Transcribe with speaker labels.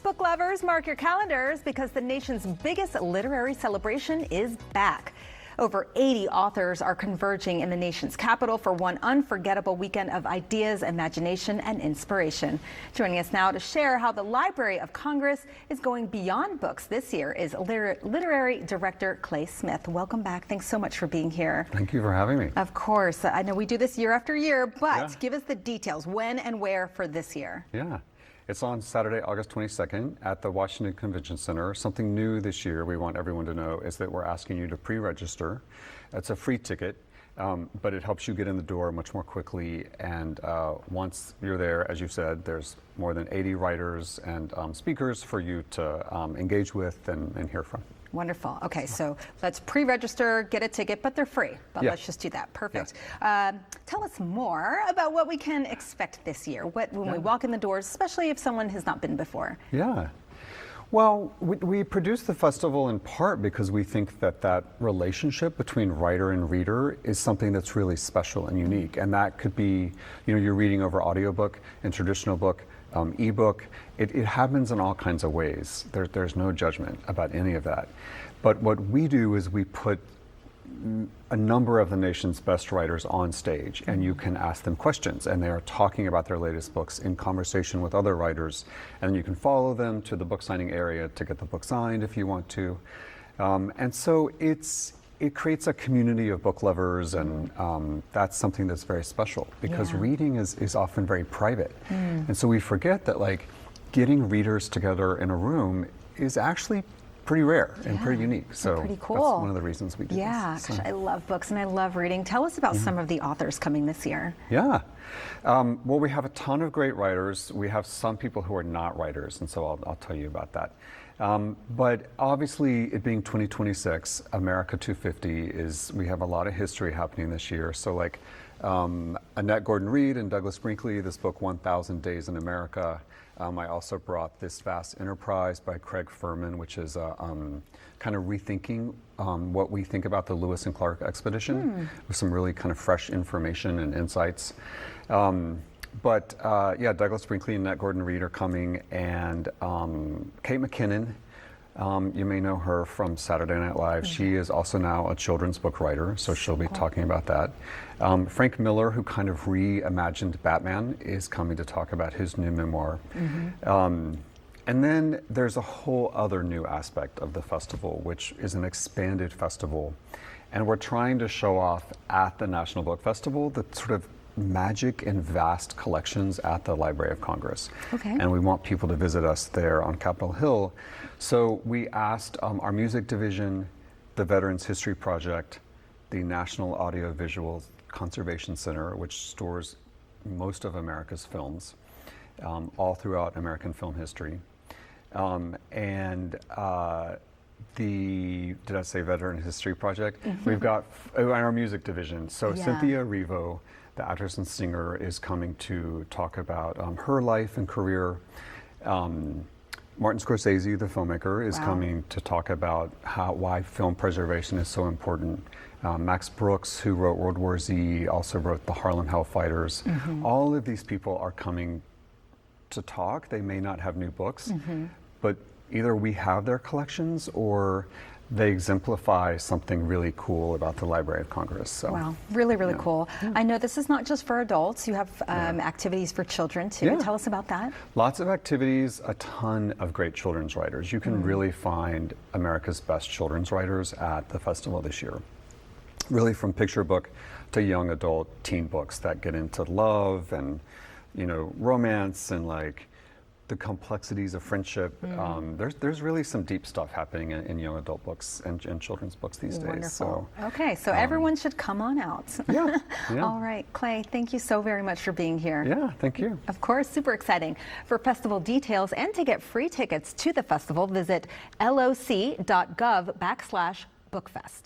Speaker 1: book lovers, mark your calendars because the nation's biggest literary celebration is back. Over 80 authors are converging in the nation's capital for one unforgettable weekend of ideas, imagination, and inspiration. Joining us now to share how the Library of Congress is going beyond books this year is literary director Clay Smith. Welcome back. Thanks so much for being here.
Speaker 2: Thank you for having me.
Speaker 1: Of course. I know we do this year after year, but give us the details. When and where for this year?
Speaker 2: Yeah. It's on Saturday, August 22nd at the Washington Convention Center. Something new this year we want everyone to know is that we're asking you to pre-register. It's a free ticket, but it helps you get in the door much more quickly. And once you're there, as you said, there's more than 80 writers and speakers for you to engage with and hear from.
Speaker 1: Wonderful. Okay, so let's pre-register, get a ticket, but they're free. But let's just do that. Perfect. Tell us more about what we can expect this year. When we walk in the doors, especially if someone has not been before.
Speaker 2: Yeah. Well, we produce the festival in part because we think that relationship between writer and reader is something that's really special and unique. And that could be, you're reading over audiobook and traditional book, ebook. It happens in all kinds of ways. There's no judgment about any of that. But what we do is we put a number of the nation's best writers on stage, and you can ask them questions, and they are talking about their latest books in conversation with other writers, and you can follow them to the book signing area to get the book signed if you want to. And so it creates a community of book lovers, and that's something that's very special because reading is often very private. And so we forget that getting readers together in a room is actually pretty rare and pretty unique. So
Speaker 1: pretty cool.
Speaker 2: That's one of the reasons we do this.
Speaker 1: Gosh, I love books and I love reading. Tell us about some of the authors coming this year.
Speaker 2: Yeah. Well, we have a ton of great writers. We have some people who are not writers, and so I'll tell you about that. But obviously, it being 2026, America 250 we have a lot of history happening this year. So Annette Gordon-Reed and Douglas Brinkley, this book, 1,000 Days in America. I also brought This Vast Enterprise by Craig Furman, which is kind of rethinking what we think about the Lewis and Clark expedition with some really kind of fresh information and insights. But Douglas Brinkley and Annette Gordon-Reed are coming, and Kate McKinnon, you may know her from Saturday Night Live. She is also now a children's book writer, so she'll be talking about that. Frank Miller, who kind of reimagined Batman, is coming to talk about his new memoir. And then there's a whole other new aspect of the festival, which is an expanded festival. And we're trying to show off at the National Book Festival the sort of magic and vast collections at the Library of Congress. And we want people to visit us there on Capitol Hill. So we asked our music division, the Veterans History Project, the National Audiovisual Conservation Center, which stores most of America's films, all throughout American film history. Did I say Veteran History Project? We've got our music division. So Cynthia Erivo, the actress and singer, is coming to talk about her life and career. Martin Scorsese, the filmmaker, is coming to talk about why film preservation is so important. Max Brooks, who wrote World War Z, also wrote The Harlem Hellfighters. All of these people are coming to talk. They may not have new books, but either we have their collections or they exemplify something really cool about the Library of Congress. So,
Speaker 1: wow, really, really cool. I know this is not just for adults. You have activities for children too. Tell us about that.
Speaker 2: Lots of activities, a ton of great children's writers. You can really find America's best children's writers at the festival this year. Really from picture book to young adult teen books that get into love and, romance and the complexities of friendship. There's really some deep stuff happening in young adult books and children's books these days. So,
Speaker 1: so everyone should come on out. All right, Clay, thank you so very much for being here.
Speaker 2: Yeah, thank you.
Speaker 1: Of course, super exciting. For festival details and to get free tickets to the festival, visit loc.gov/bookfest.